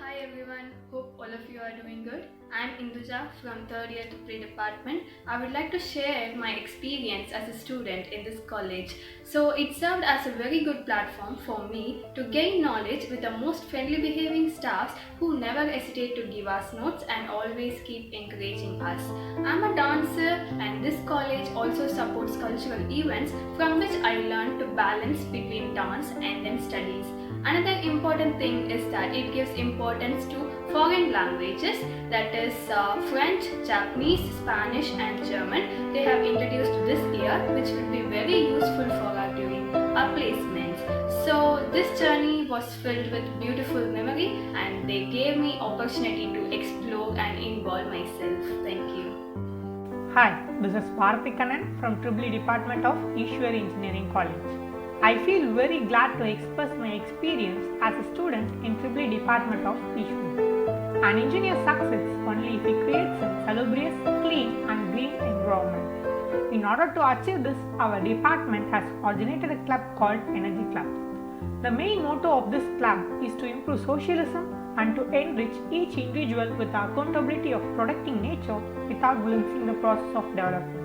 Hi everyone, hope all of you are doing good. I'm Induja from 3rd year Tripoli department. I would like to share my experience as a student in this college. So it served as a very good platform for me to gain knowledge with the most friendly behaving staffs who never hesitate to give us notes and always keep encouraging us. I'm a dancer and this college also supports cultural events from which I learned to balance between dance and then studies. Another important thing is that it gives importance to foreign languages, that is French, Japanese, Spanish and German. They have introduced this year, which will be very useful for us during our placements. So this journey was filled with beautiful memory and they gave me opportunity to explore and involve myself. Thank you. Hi, this is Parthikanan from Tripoli Department of Ishwari Engineering College. I feel very glad to express my experience as a student in Tripoli Department of Ishwari. An engineer succeeds only if he creates a salubrious, clean and green environment. In order to achieve this, our department has originated a club called Energy Club. The main motto of this club is to improve socialism and to enrich each individual with the accountability of protecting nature without glimpsing the process of development.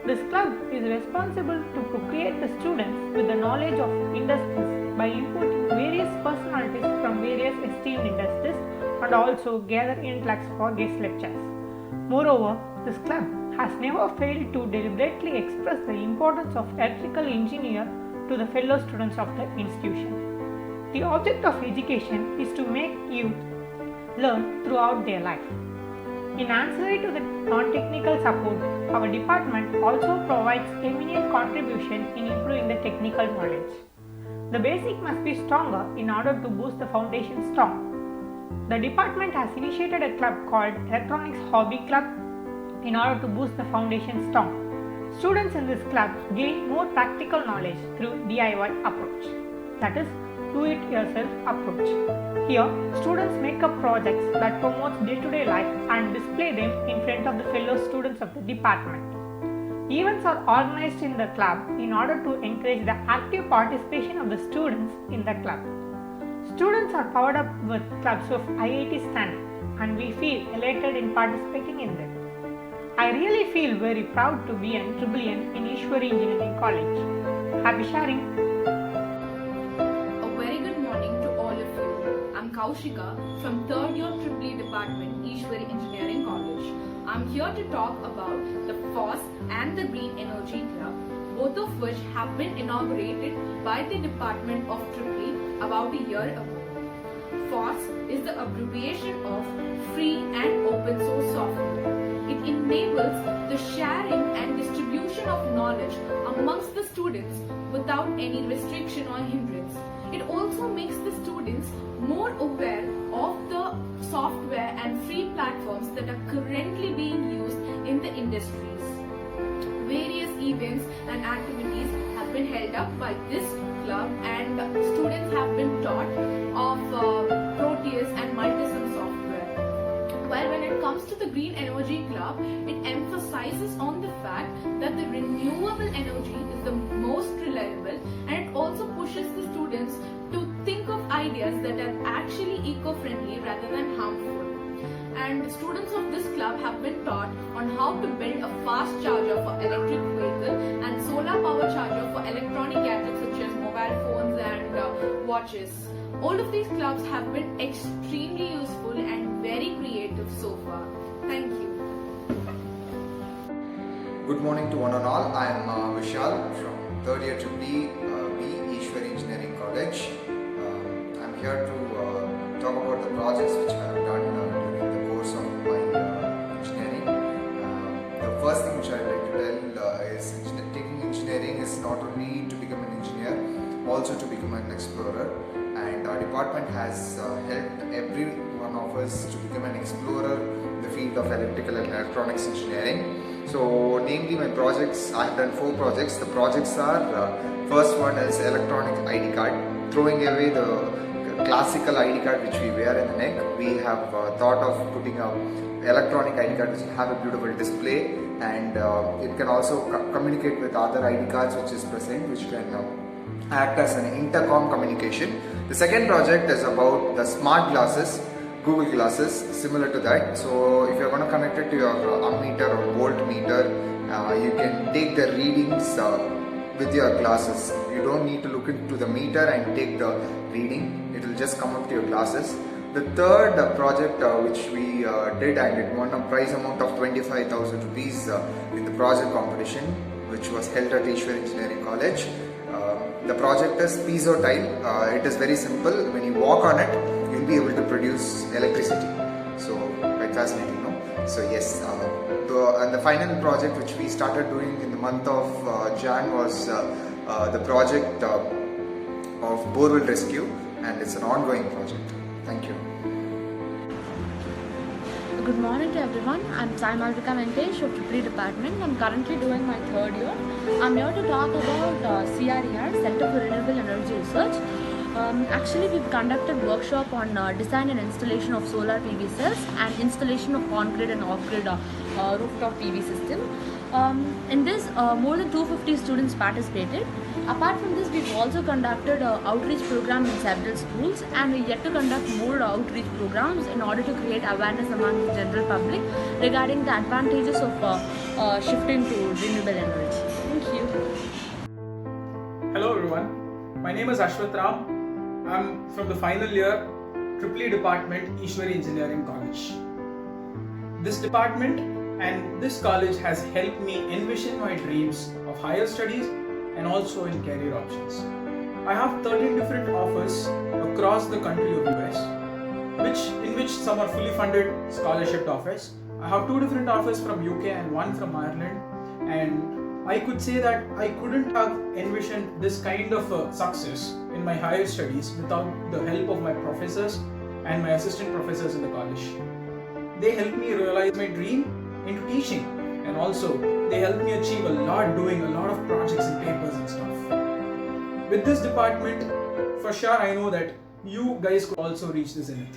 This club is responsible to create the students with the knowledge of industries by inputting various personalities from various esteemed industries and also gather intellects for guest lectures. Moreover, this club has never failed to deliberately express the importance of electrical engineer to the fellow students of the institution. The object of education is to make youth learn throughout their life. In answer to the non-technical support, our department also provides eminent contribution in improving the technical knowledge. The basic must be stronger in order to boost the foundation strong. The department has initiated a club called Electronics Hobby Club in order to boost the foundation strong. Students in this club gain more practical knowledge through DIY approach, that is, do-it-yourself approach. Here, students make up projects that promote day-to-day life and display them in front of the fellow students of the department. Events are organized in the club in order to encourage the active participation of the students in the club. Students are powered up with clubs of IIT standard and we feel elated in participating in them. I really feel very proud to be an Tripolian in Ishwari Engineering College. Happy sharing! Kaushika from 3rd year Tripoli Department, Ishwari Engineering College. I'm here to talk about the FOSS and the Green Energy Club, both of which have been inaugurated by the Department of Tripoli about a year ago. FOSS is the abbreviation of Free and Open Source Software. It enables the sharing and distribution of knowledge amongst the students without any restriction or hindrance. It also makes the students more aware of the software and free platforms that are currently being used in the industries. Various events and activities have been held up by this club and students have been taught of Proteus and Multisim software. While when it comes to the Green Energy Club, it emphasizes on the fact that the renewable energy is the most reliable and it also pushes the students to think of ideas that are actually eco-friendly rather than harmful. And the students of this club have been taught on how to build a fast charger for electric vehicle and solar power charger for electronic gadgets such as mobile phones and watches. All of these clubs have been extremely useful and very creative so far. Thank you. Good morning to one and all. I am Vishal from 3rd year Tripoli B Ishwari Engineering College. I'm here to talk about the projects which I have done during the course of my engineering. The first thing which I would like to tell is taking engineering is not only to become an engineer, also to become an explorer. And our department has helped every one of us to become an explorer in the field of electrical and electronics engineering. So namely my projects, I have done 4 projects. The projects are, first one is electronic ID card, throwing away the classical ID card which we wear in the neck. We have thought of putting a electronic ID card which will have a beautiful display and it can also communicate with other ID cards which is present, which can act as an intercom communication. The second project is about the smart glasses. Google glasses similar to that. So if you're going to connect it to your ammeter or voltmeter, you can take the readings with your glasses. You don't need to look into the meter and take the reading. It will just come up to your glasses. The third project which we did, and it won a prize amount of 25,000 rupees in the project competition, which was held at Ishwari Engineering College. The project is piezo tile. It is very simple. When you walk on it, you'll be able to produce electricity. So quite fascinating, no? So yes, and the final project which we started doing in the month of Jan was the project of borewell rescue, and it's an ongoing project. Thank you. Good morning to everyone. I'm Sai Malvika Venkatesh of Tripoli Department. I'm currently doing my third year. I'm here to talk about CRER, Center for Renewable Energy Research. Actually, we've conducted workshop on design and installation of solar PV cells and installation of on-grid and off-grid rooftop PV system. In this, more than 250 students participated. Apart from this, we've also conducted outreach program in several schools, and we're yet to conduct more outreach programs in order to create awareness among the general public regarding the advantages of shifting to renewable energy. Thank you. Hello everyone, my name is Ashwath Ram. I'm from the final year, Tripoli Department, Ishwari Engineering College. This department and this college has helped me envision my dreams of higher studies and also in career options. I have 13 different offers across the country of US, in which some are fully funded scholarship offers. I have 2 different offers from UK and 1 from Ireland, and I could say that I couldn't have envisioned this kind of success in my higher studies without the help of my professors and my assistant professors in the college. They helped me realize my dream into teaching, and also they helped me achieve a lot doing a lot of projects and papers and stuff. With this department, for sure I know that you guys could also reach this zenith.